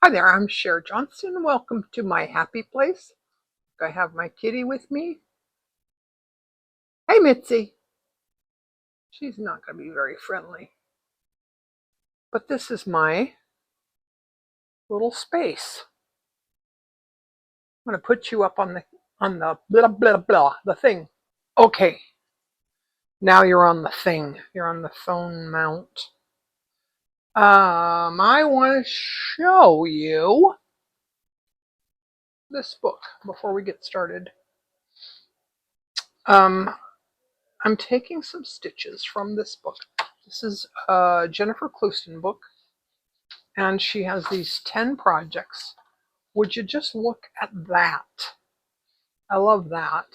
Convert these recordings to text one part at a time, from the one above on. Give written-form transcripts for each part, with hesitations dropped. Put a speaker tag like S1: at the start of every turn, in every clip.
S1: Hi there, I'm Cher Johnston. Welcome to my happy place. I have my kitty with me. Hey, Mitzi. She's not going to be very friendly, but this is my little space. I'm going to put you up on the blah blah blah the thing. Okay, now you're on the thing. You're on the phone mount. I want to show you this book before we get started. Um, I'm taking some stitches from this book. This is a Jennifer Clouston book, and she has these 10 projects. Would you just look at that? I love that.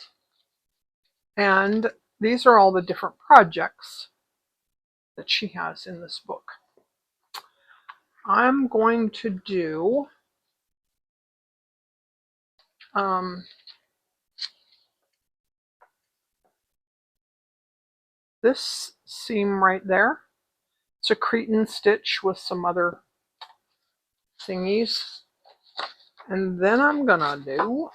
S1: And these are all the different projects that she has in this book. I'm going to do this seam right there. It's a Cretan stitch with some other thingies. And then I'm gonna do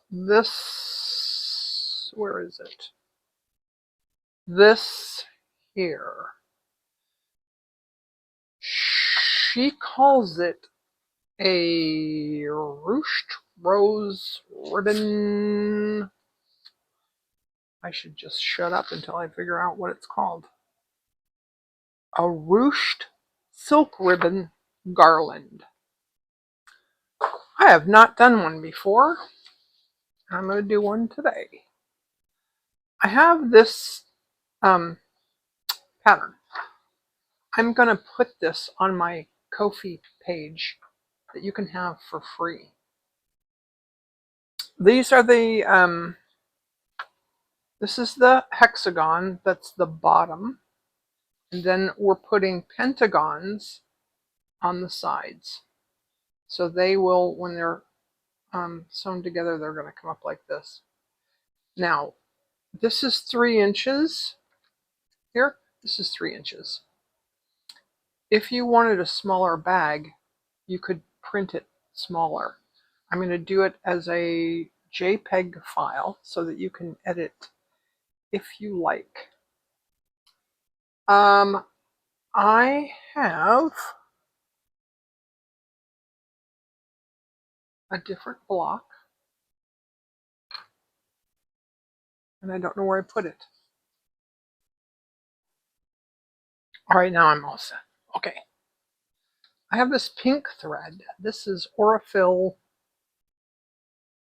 S1: this. Where is it? This here. She calls it a ruched rose ribbon. I should just shut up until I figure out what it's called. A ruched silk ribbon garland. I have not done one before. I'm going to do one today. I have this pattern. I'm going to put this on my Ko-fi page that you can have for free. These are the, this is the hexagon, that's the bottom. And then we're putting pentagons on the sides. So they will, when they're sewn together, they're going to come up like this. Now, this is 3 inches. Here, this is 3 inches. If you wanted a smaller bag, you could print it smaller. I'm going to do it as a JPEG file so that you can edit if you like. I have a different block, and I don't know where I put it. All right, now I'm all set. Okay. I have this pink thread. This is Aurifil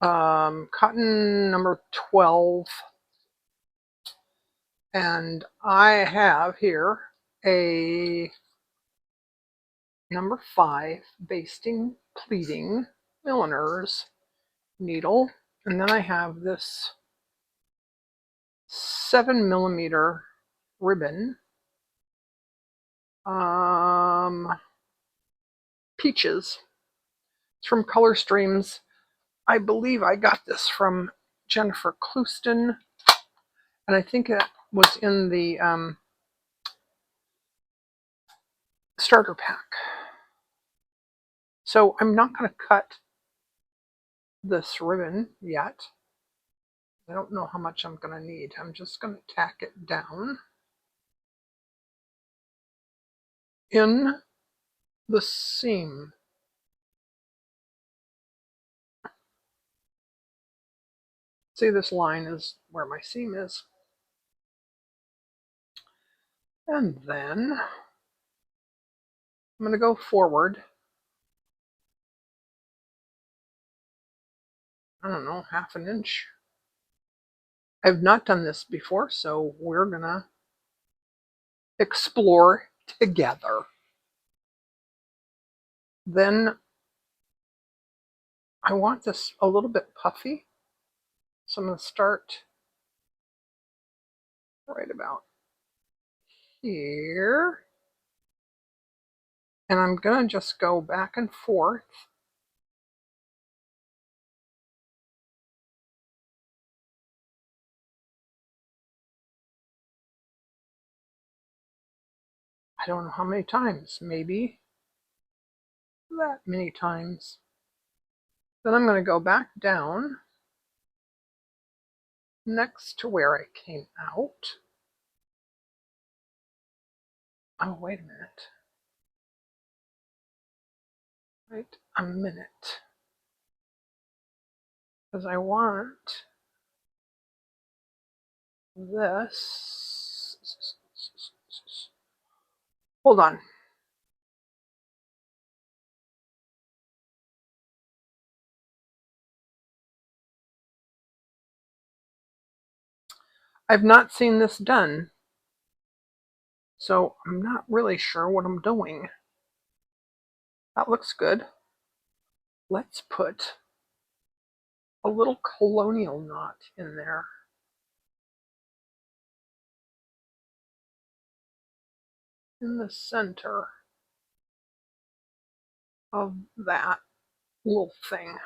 S1: cotton number 12. And I have here a number 5 basting pleating milliner's needle. And then I have this 7mm ribbon. Peaches. It's from Color Streams. I believe I got this from Jennifer Clouston, and I think it was in the starter pack. So I'm not going to cut this ribbon yet. I don't know how much I'm going to need. I'm just going to tack it down in the seam. See, this line is where my seam is. And then I'm going to go forward, I don't know, half an inch. I've not done this before, so we're going to explore together. Then I want this a little bit puffy, so I'm going to start right about here. And I'm going to just go back and forth. I don't know how many times, maybe that many times. Then I'm going to go back down next to where I came out. Oh, wait a minute. Wait a minute. Because I want this. Hold on. I've not seen this done, so I'm not really sure what I'm doing. That looks good. Let's put a little colonial knot in there. In the center of that little thing.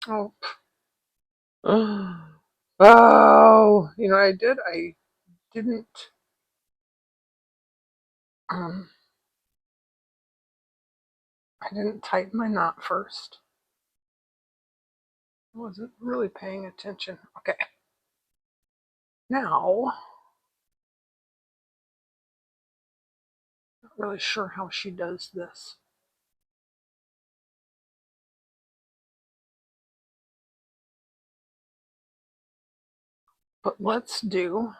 S1: Oh. Oh, you know what I did? I didn't um I didn't tighten my knot first. I wasn't really paying attention. Okay. Now, not really sure how she does this. But let's do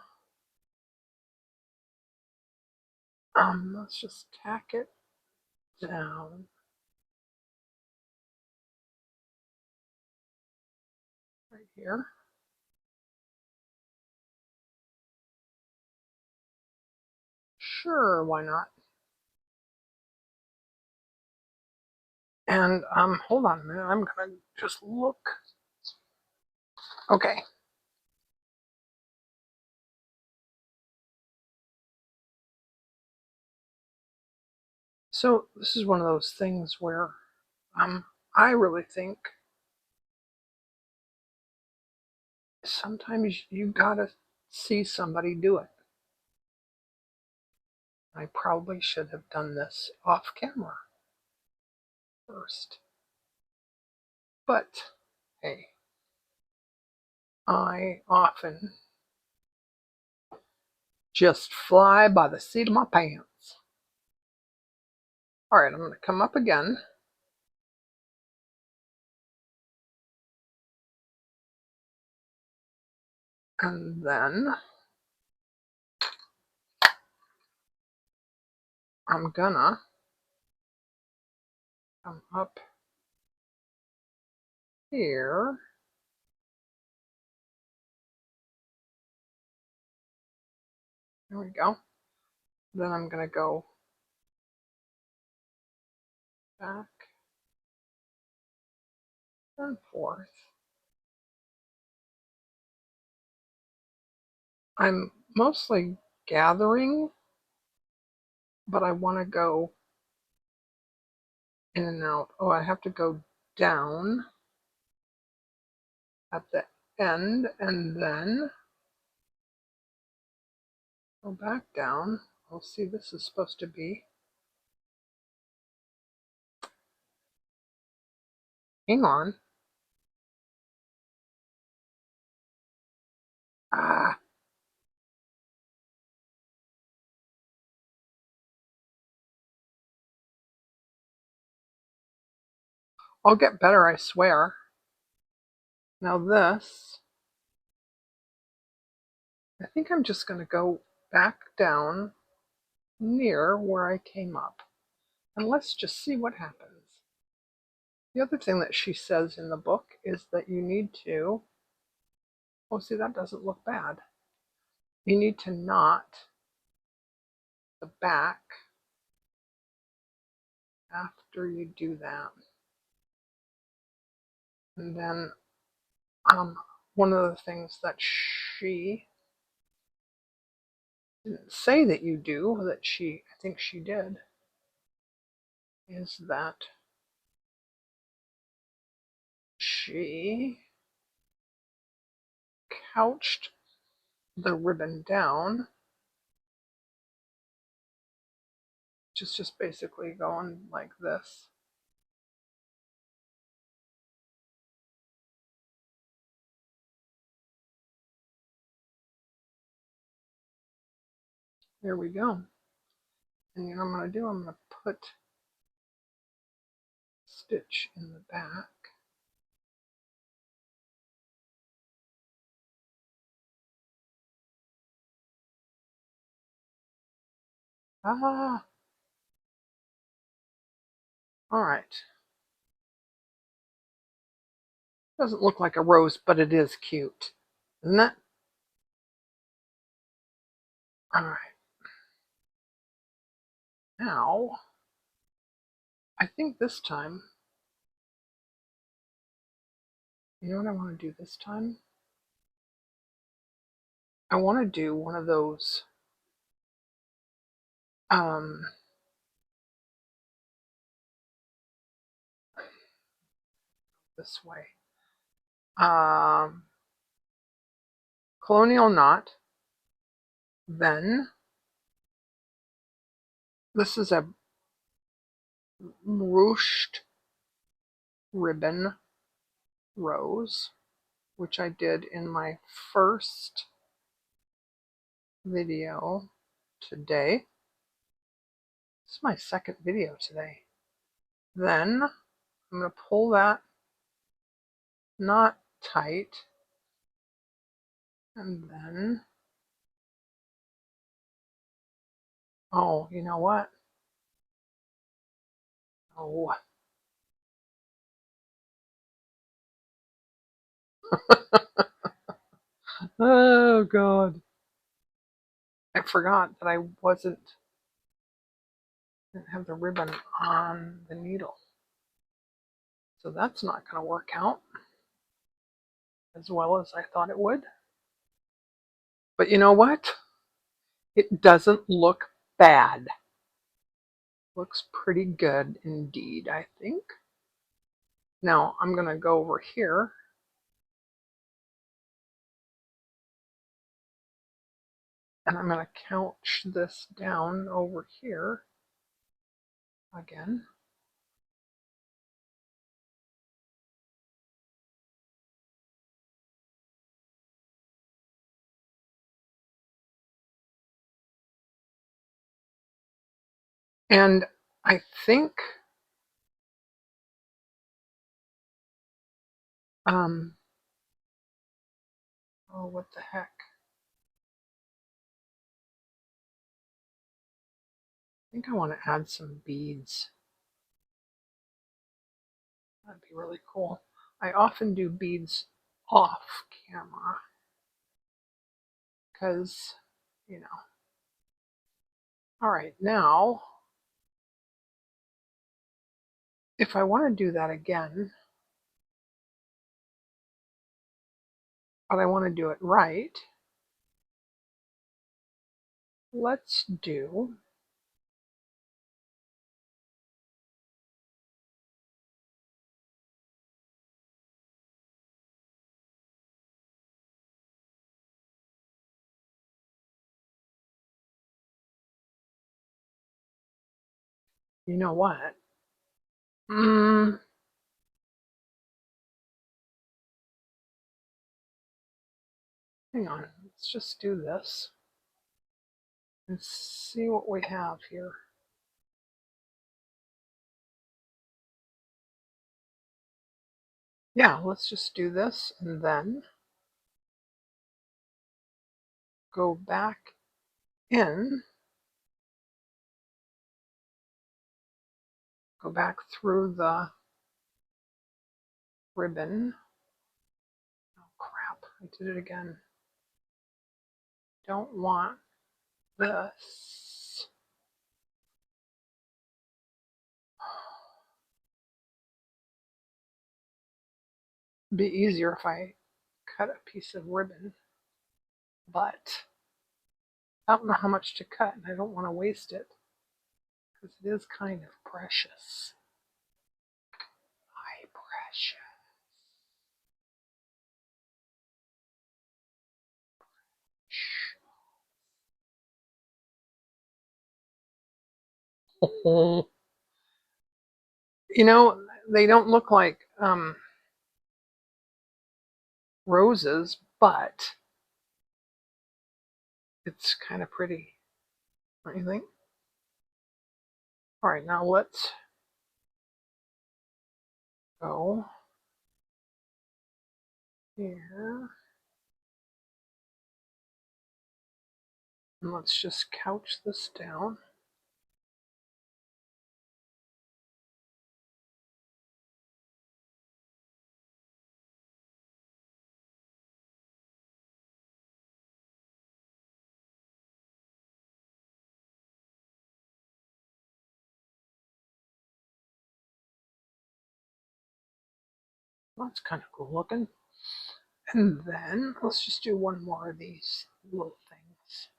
S1: let's just tack it down. Right here. Sure, why not? And hold on a minute, I'm gonna just look. Okay. So this is one of those things where I really think sometimes you gotta see somebody do it. I probably should have done this off camera first. But hey, I often just fly by the seat of my pants. All right, I'm going to come up again. And then I'm gonna come up here. There we go. Then I'm gonna go back and forth. I'm mostly gathering, but I want to go in and out. Oh, I have to go down at the end and then go back down. I'll see, this is supposed to be. Hang on. Ah. I'll get better, I swear. Now this, I think I'm just going to go back down near where I came up. And let's just see what happens. The other thing that she says in the book is that you need to, oh, see, that doesn't look bad. You need to knot the back after you do that. And then one of the things that she didn't say that you do, that I think she did, is that she couched the ribbon down, just basically going like this. There we go. And you know what I'm going to do? I'm going to put stitch in the back. Ah! Alright. Doesn't look like a rose, but it is cute. Isn't it? Alright. Now, I think this time, you know what I want to do this time? I want to do one of those this way. Colonial knot. Then this is a ruched ribbon rose, which I did in my first video today. This is my second video today. Then I'm going to pull that knot tight, and then, oh, you know what? Oh. Oh, God. I forgot that I didn't have the ribbon on the needle. So that's not going to work out as well as I thought it would. But you know what? It doesn't look bad. Looks pretty good indeed, I think. Now I'm going to go over here and I'm going to couch this down over here again. And I think oh, what the heck? I think I want to add some beads. That'd be really cool. I often do beads off camera because, you know. All right, now, if I want to do that again, but I want to do it right, let's do you know what? Hang on, let's just do this and see what we have here. Yeah, let's just do this and then go back in, go back through the ribbon. Oh crap, I did it again. Don't want this. It'd be easier if I cut a piece of ribbon, but I don't know how much to cut and I don't want to waste it because it is kind of precious. My precious. You know, they don't look like roses, but it's kind of pretty, don't you think? All right, now let's go here. And let's just couch this down. That's kind of cool looking. And then let's just do one more of these little things.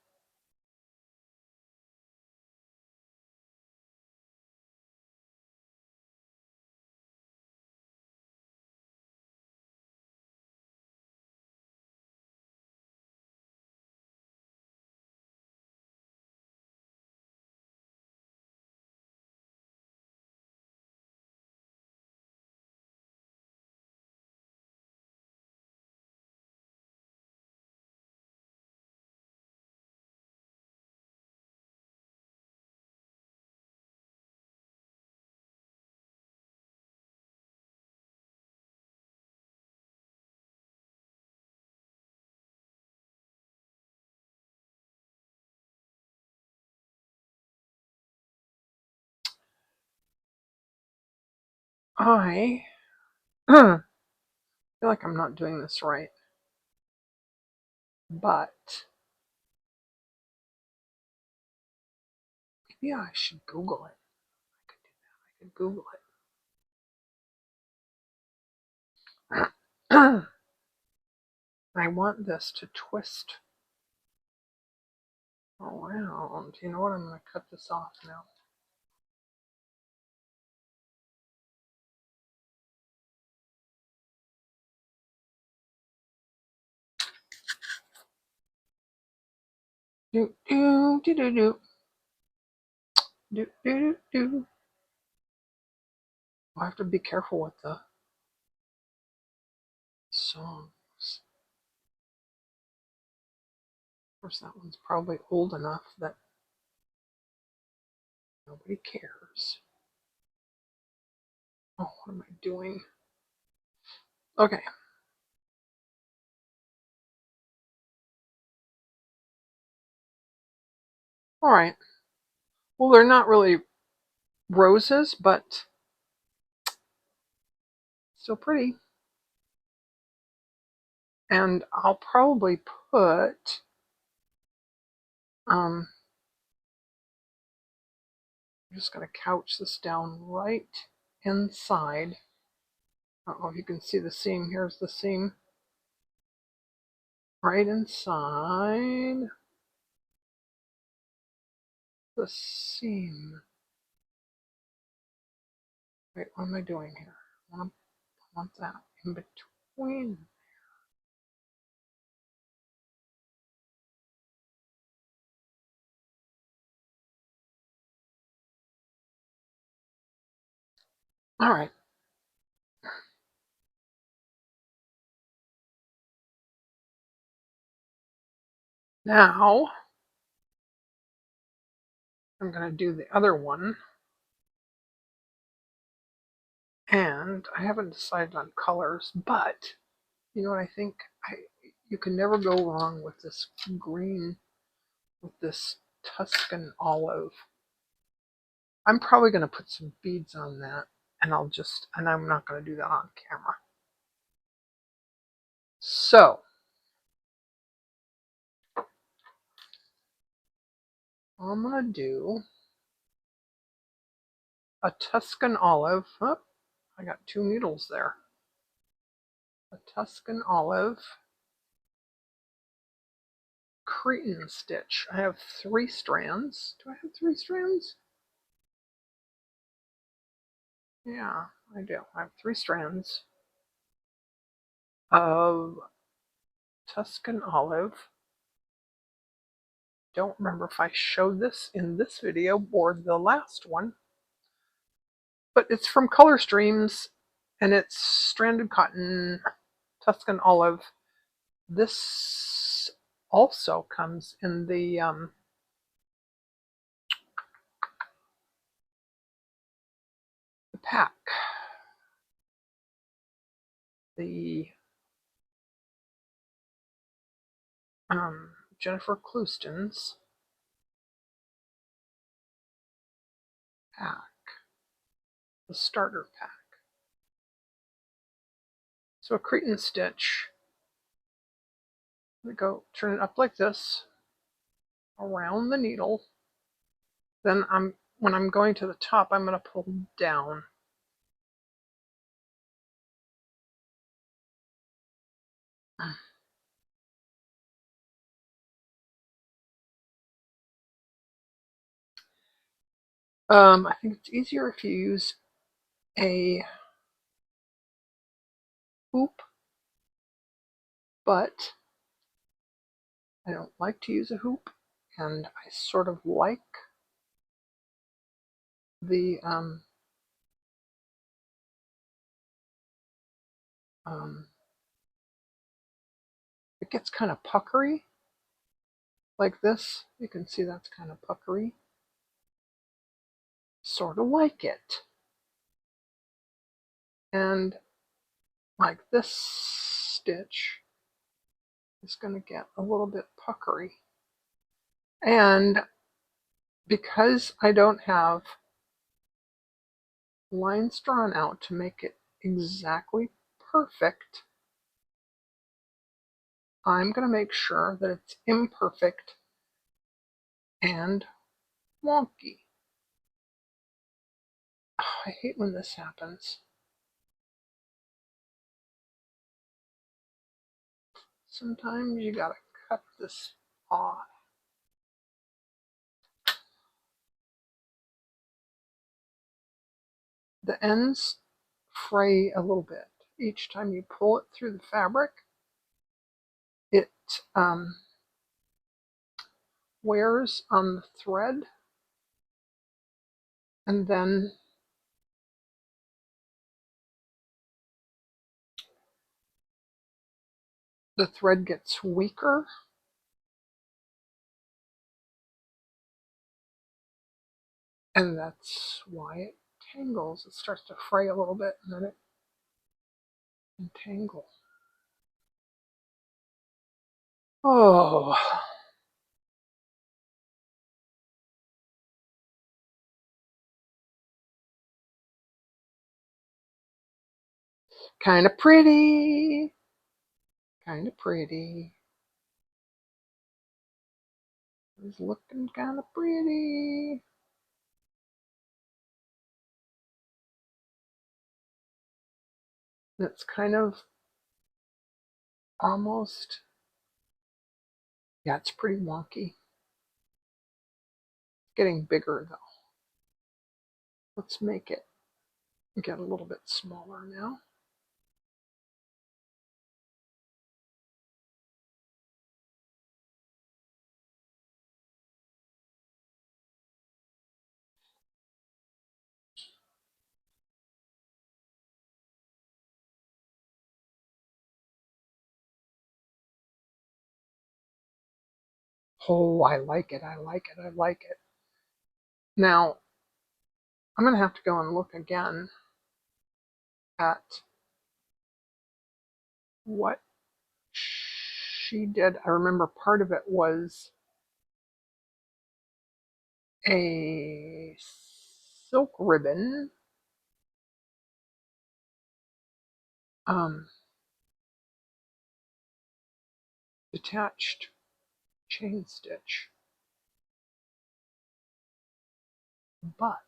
S1: I feel like I'm not doing this right, but maybe I should Google it. I could do that. I could Google it. I want this to twist around. You know what? I'm going to cut this off now. Do do do do do do do do. I have to be careful with the songs. Of course, that one's probably old enough that nobody cares. Oh, what am I doing? Okay. All right. Well, they're not really roses, but still pretty. And I'll probably put I'm just going to couch this down right inside. I don't know if you can see the seam. Here's the seam. Right inside the seam. Wait, what am I doing here? I want that in between. All right. Now I'm going to do the other one. And I haven't decided on colors, but you know what I think? You can never go wrong with this green, with this Tuscan olive. I'm probably going to put some beads on that, and I'm not going to do that on camera. So, I'm going to do a Tuscan olive. Oh, I got 2 needles there. A Tuscan olive Cretan stitch. I have 3 strands. Do I have 3 strands? Yeah, I do. I have 3 strands of Tuscan olive Don't remember if I showed this in this video or the last one, but it's from Color Streams, and it's stranded cotton, Tuscan olive. This also comes in the pack. The Jennifer Clouston's pack, the starter pack. So a Cretan stitch. We go turn it up like this around the needle. Then when I'm going to the top, I'm going to pull down. I think it's easier if you use a hoop, but I don't like to use a hoop, and I sort of like the it gets kind of puckery like this. You can see that's kind of puckery. Sort of like it. And like this stitch is going to get a little bit puckery. And because I don't have lines drawn out to make it exactly perfect, I'm going to make sure that it's imperfect and wonky. Oh, I hate when this happens. Sometimes you gotta cut this off. The ends fray a little bit. Each time you pull it through the fabric, it wears on the thread, and then the thread gets weaker. And that's why it tangles. It starts to fray a little bit, and then it can tangle. Oh. Kind of pretty. Kind of pretty. It's looking kind of pretty. It's kind of almost, yeah, it's pretty wonky. Getting bigger though. Let's make it get a little bit smaller now. Oh, I like it, I like it, I like it. Now, I'm going to have to go and look again at what she did. I remember part of it was a silk ribbon, detached chain stitch, but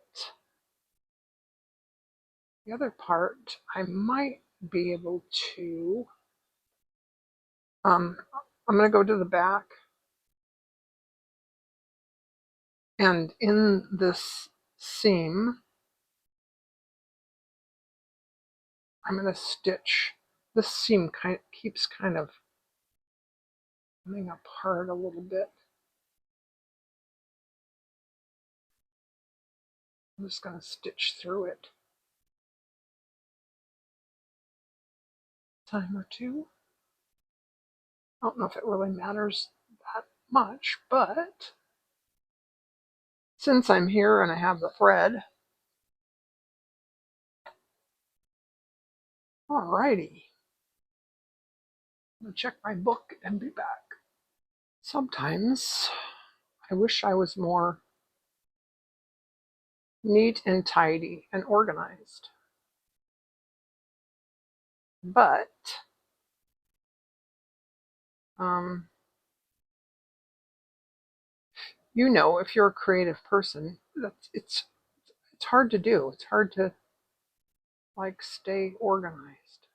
S1: the other part I might be able to, I'm going to go to the back, and in this seam I'm going to stitch. This seam keeps kind of coming apart a little bit. I'm just going to stitch through it a time or two. I don't know if it really matters that much, but since I'm here and I have the thread, alrighty. I'm going to check my book and be back. Sometimes I wish I was more neat and tidy and organized. But you know, if you're a creative person, it's hard to do. It's hard to like stay organized.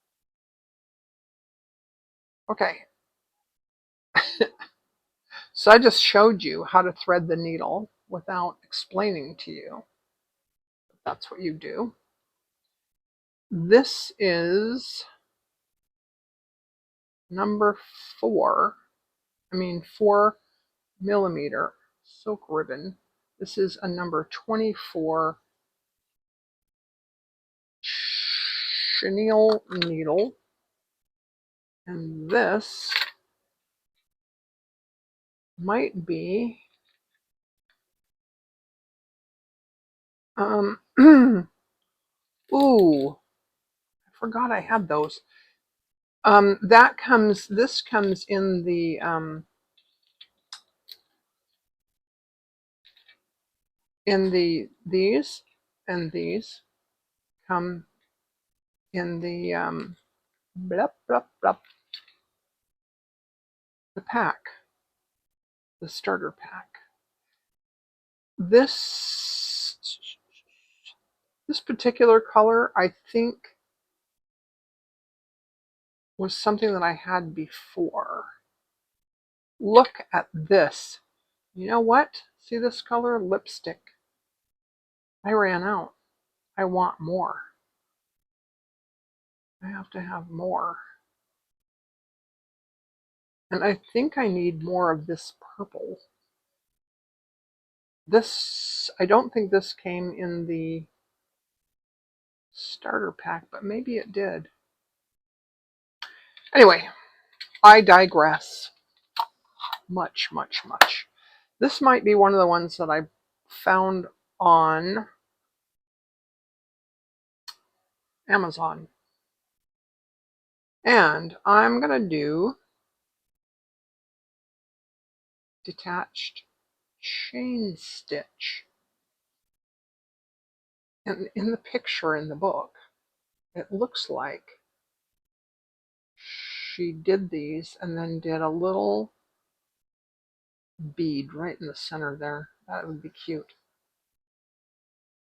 S1: Okay. So I just showed you how to thread the needle without explaining to you. That's what you do. This is number 4 millimeter silk ribbon. This is a number 24 chenille needle. And this might be ooh, I forgot I had those. This comes in the these, and these come in the blup, blup, blup, the pack, the starter pack. This particular color, I think, was something that I had before. Look at this. You know what? See this color? Lipstick. I ran out. I want more. I have to have more. And I think I need more of this purple. This, I don't think this came in the starter pack, but maybe it did. Anyway, I digress. Much, much, much. This might be one of the ones that I found on Amazon. And I'm going to do detached chain stitch. And in the picture in the book, it looks like she did these and then did a little bead right in the center there. That would be cute.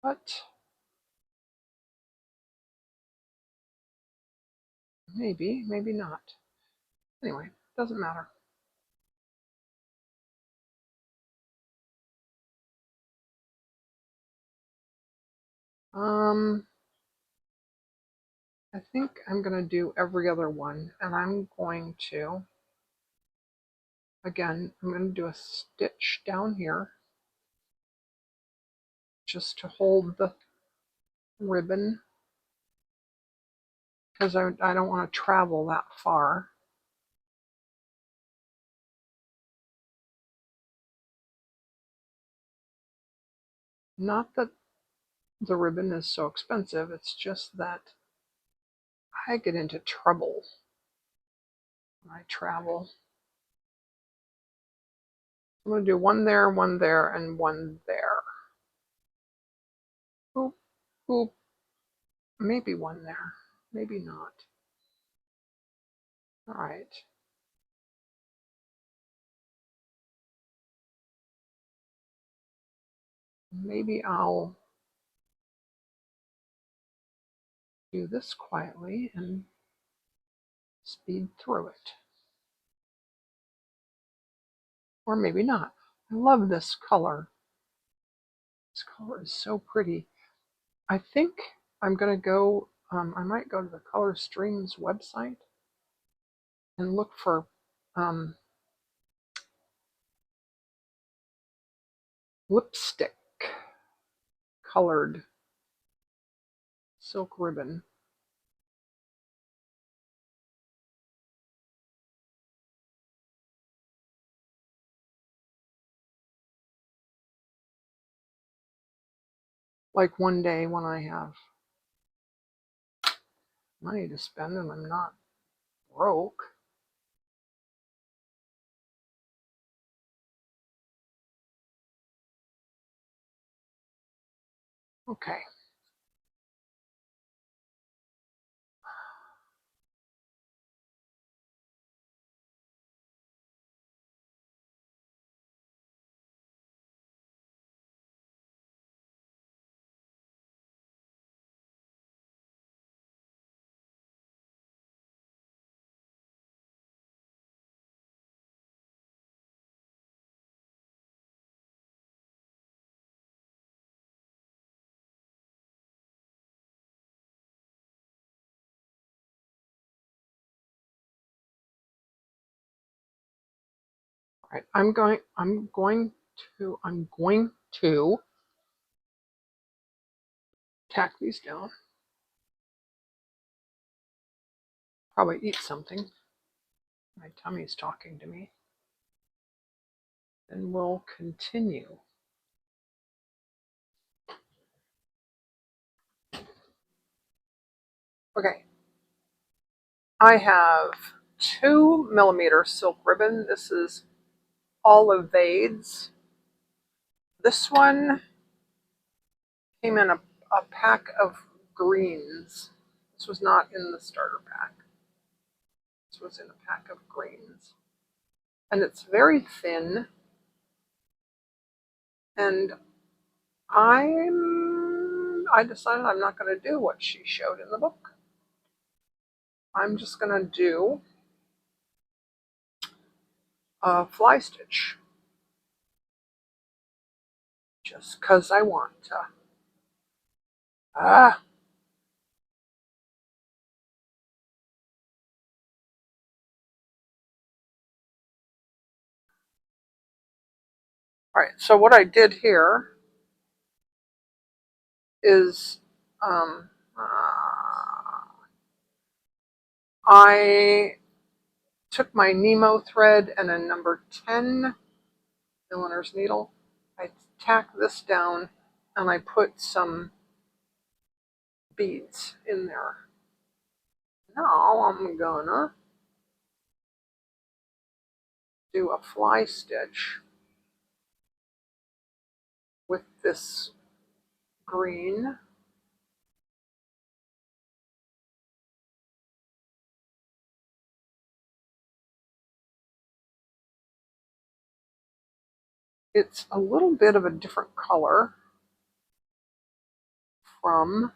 S1: But maybe, maybe not. Anyway, doesn't matter. I think I'm going to do every other one, and I'm going to, again, I'm going to do a stitch down here just to hold the ribbon, because I don't want to travel that far. Not that the ribbon is so expensive, it's just that I get into trouble when I travel. I'm going to do one there, and one there. Oop, oop. Maybe one there, maybe not. All right. Maybe I'll do this quietly and speed through it. Or maybe not. I love this color. This color is so pretty. I think I'm going to go, I might go to the Color Streams website and look for lipstick colored silk ribbon. Like one day when I have money to spend and I'm not broke. Okay. All right, I'm going to tack these down. Probably eat something. My tummy's talking to me. Then we'll continue. Okay. I have 2mm silk ribbon. This is Olivades. This one came in a pack of greens. This was not in the starter pack. This was in a pack of greens. And it's very thin. And I decided I'm not going to do what she showed in the book. I'm just going to do a fly stitch. Just because I want to. All right, so what I did here is I took my Nemo thread and a number 10 millimeter's needle. I tacked this down and I put some beads in there. Now I'm gonna do a fly stitch with this green. It's a little bit of a different color from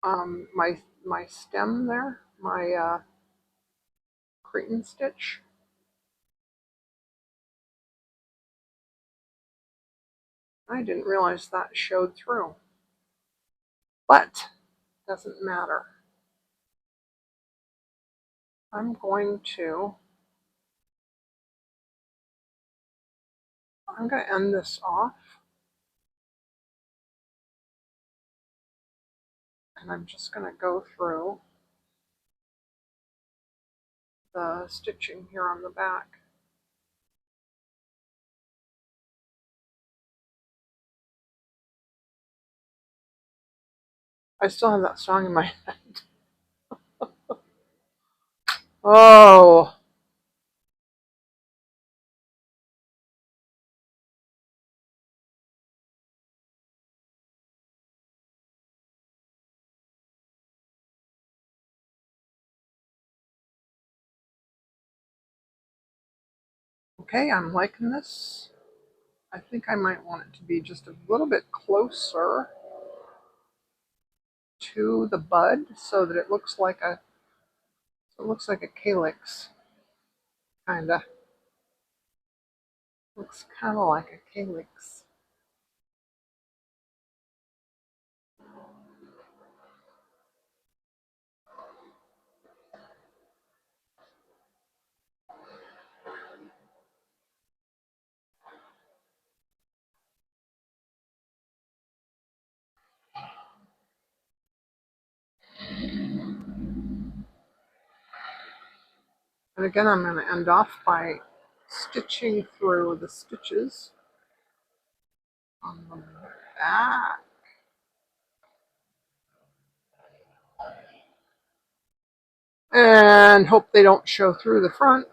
S1: my stem there, my Cretan stitch. I didn't realize that showed through, but doesn't matter. I'm going to end this off, and I'm just going to go through the stitching here on the back. I still have that song in my head. Oh, okay, I'm liking this. I think I might want it to be just a little bit closer to the bud so that it looks like a calyx, kinda. Looks kind of like a calyx. And again, I'm going to end off by stitching through the stitches on the back. And hope they don't show through the front.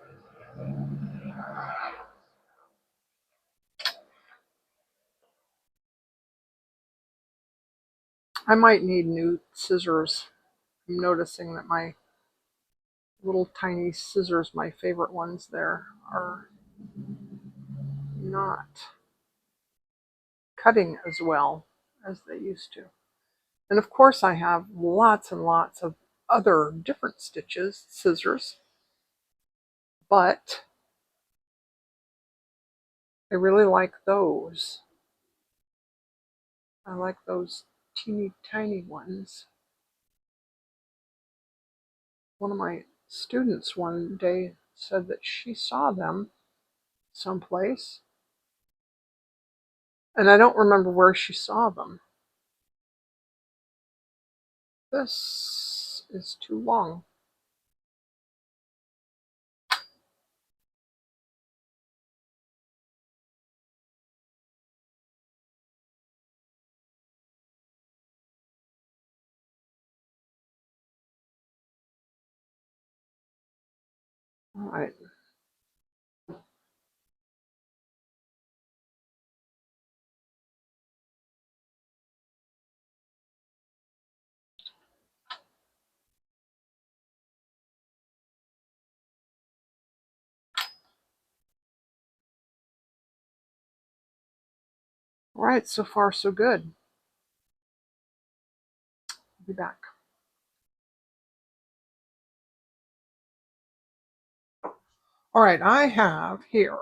S1: I might need new scissors. I'm noticing that my little tiny scissors, my favorite ones there, are not cutting as well as they used to. And of course I have lots and lots of other different stitches, scissors, but I really like those. I like those teeny tiny ones. One of my students one day said that she saw them someplace, and I don't remember where she saw them. This is too long. All right. All right, so far so good. I'll be back. All right, I have here,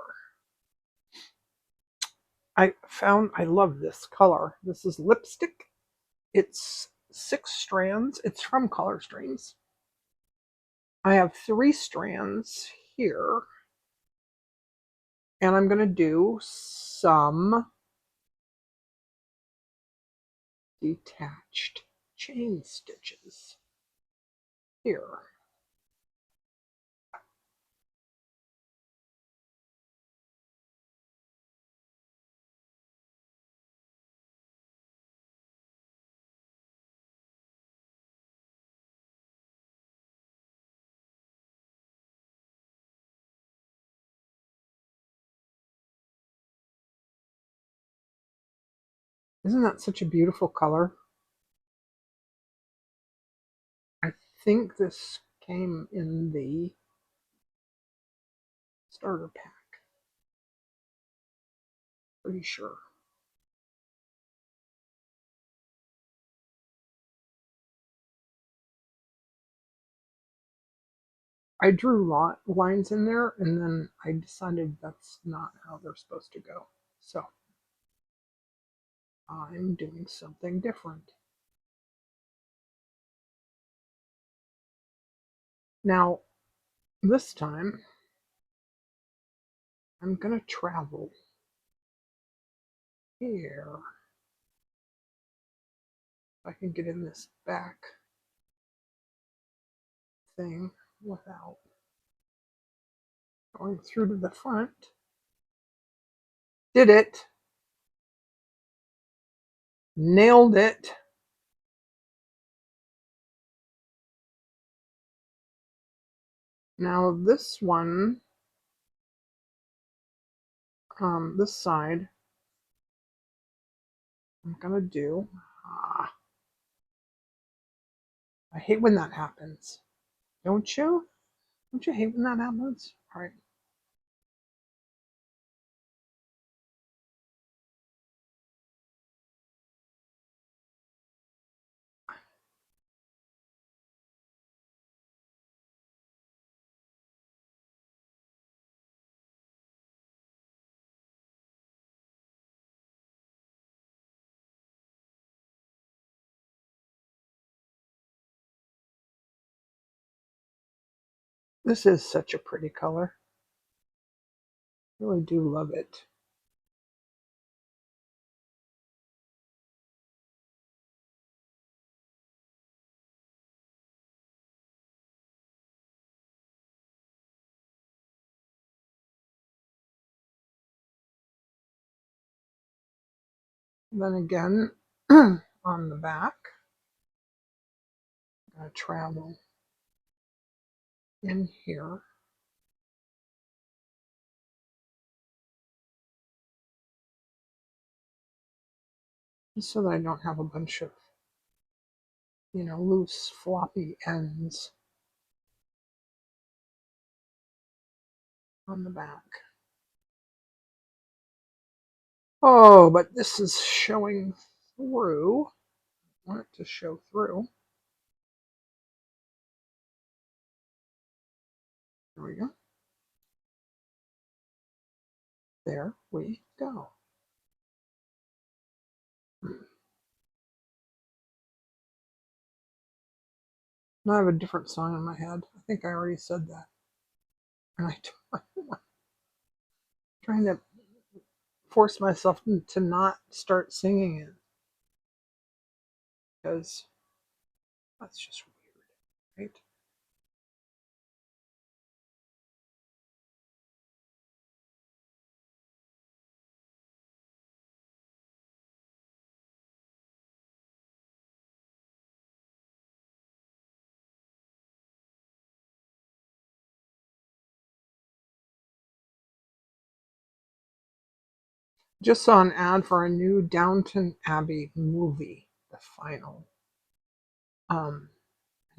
S1: I love this color. This is lipstick. It's 6 strands. It's from Color Streams. I have 3 strands here, and I'm going to do some detached chain stitches here. Isn't that such a beautiful color? I think this came in the starter pack. Pretty sure. I drew lines in there, and then I decided that's not how they're supposed to go. So I'm doing something different. Now, this time, I'm going to travel here. If I can get in this back thing without going through to the front. Did it. Nailed it. Now this one, this side, I'm gonna do. I hate when that happens. Don't you? Don't you hate when that happens? All right. This is such a pretty color. I really do love it. Then again, on the back, I'm going to travel in here. So that I don't have a bunch of, loose, floppy ends on the back. Oh, but this is showing through. I want it to show through. There we go. There we go. Now I have a different song in my head. I think I already said that. And I'm trying to force myself to not start singing it. Because that's just weird, right? Just saw an ad for a new Downton Abbey movie, the final. And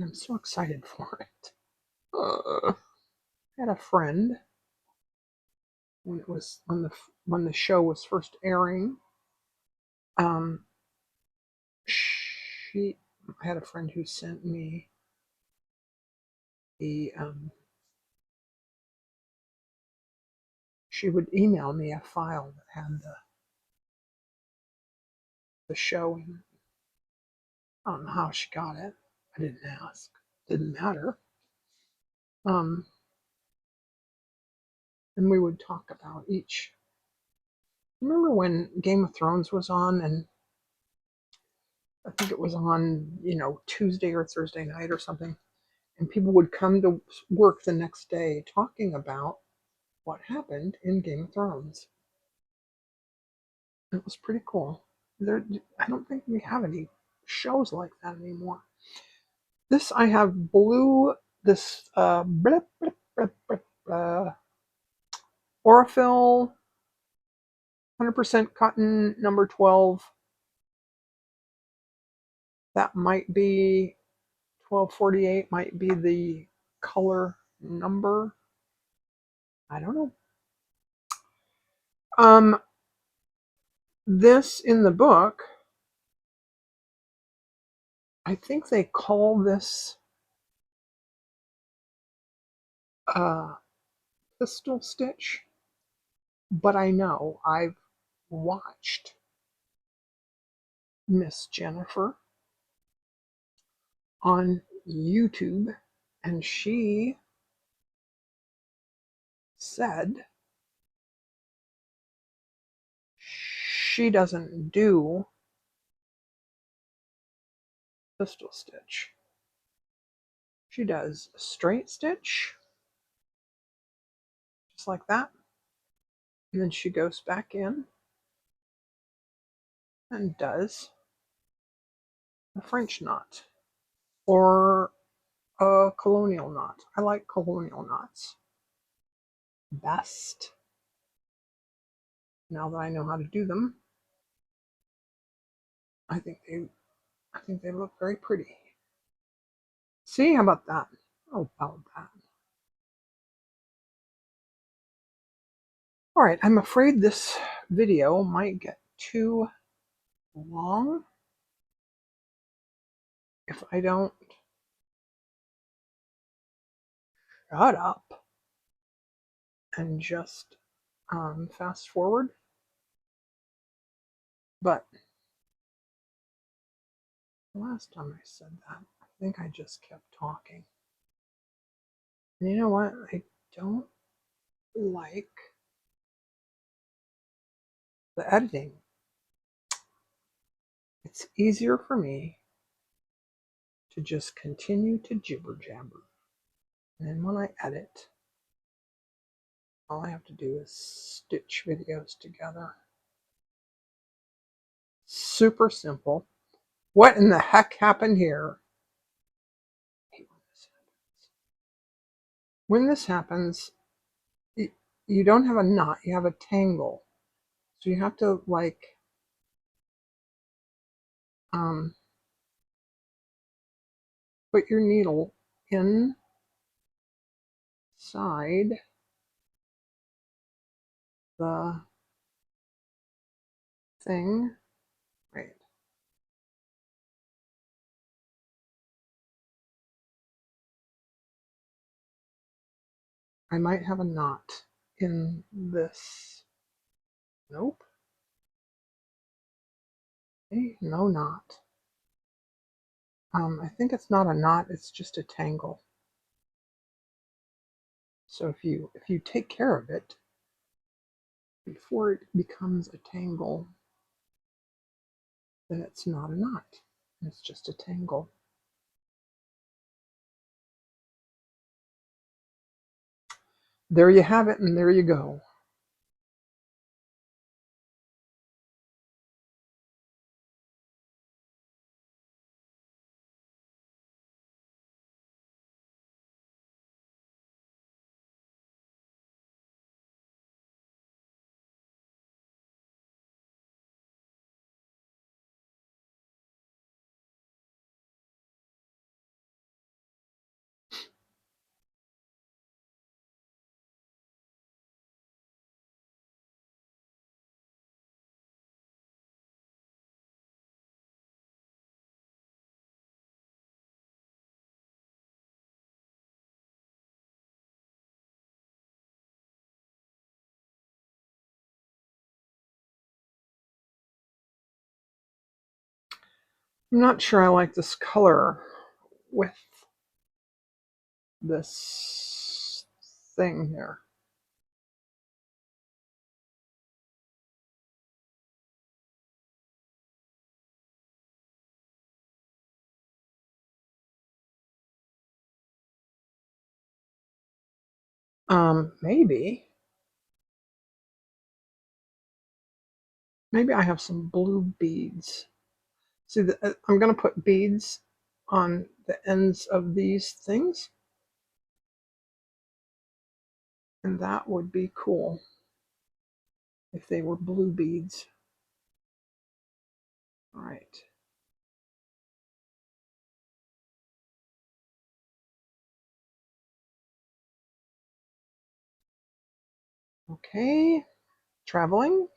S1: I'm so excited for it. I had a friend when it was when the show was first airing. Um, she I had a friend who sent me the she would email me a file that had the show in it. I don't know how she got it. I didn't ask. Didn't matter. Um, and we would talk about each. Remember when Game of Thrones was on, and I think it was on, Tuesday or Thursday night or something, and people would come to work the next day talking about what happened in Game of Thrones. It was pretty cool. I don't think we have any shows like that anymore. This I have blue. This Aurifil 100% cotton number 12. That might be 1248. Might be the color number. I don't know. This in the book, I think they call this pistol stitch, but I know I've watched Miss Jennifer on YouTube, and she said she doesn't do pistol stitch. She does straight stitch, just like that, and then she goes back in and does a French knot or a colonial knot. I like colonial knots best now that I know how to do them. I think they look very pretty. See, how about that? How about that? All right, I'm afraid this video might get too long if I don't shut up and just fast forward. But the last time I said that, I think I just kept talking. And you know what? I don't like the editing. It's easier for me to just continue to jibber jabber. And then when I edit, all I have to do is stitch videos together. Super simple. What in the heck happened here? When this happens, you don't have a knot, you have a tangle. So you have to like put your needle inside the thing. Right. I might have a knot in this. Nope. Okay, no knot. I think it's not a knot, it's just a tangle. So if you take care of it before it becomes a tangle, then it's not a knot. It's just a tangle. There you have it, and there you go. I'm not sure I like this color with this thing here. Maybe I have some blue beads. See, I'm going to put beads on the ends of these things, and that would be cool if they were blue beads. All right. Okay, traveling.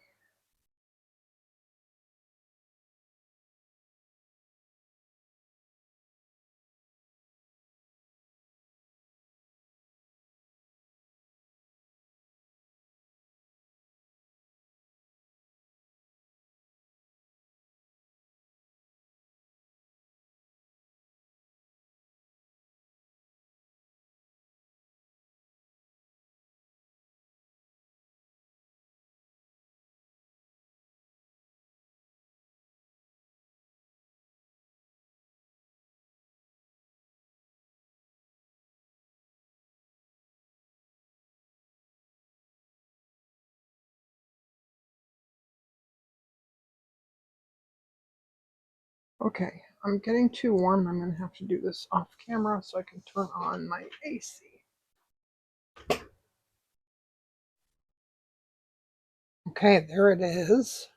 S1: Okay, I'm getting too warm. I'm going to have to do this off camera so I can turn on my AC. Okay, there it is.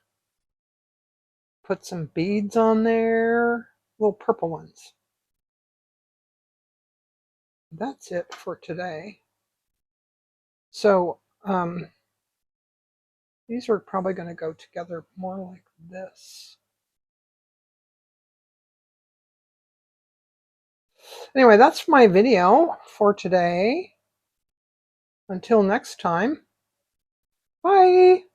S1: Put some beads on there, little purple ones. That's it for today. So, these are probably going to go together more like this. Anyway, that's my video for today. Until next time, bye!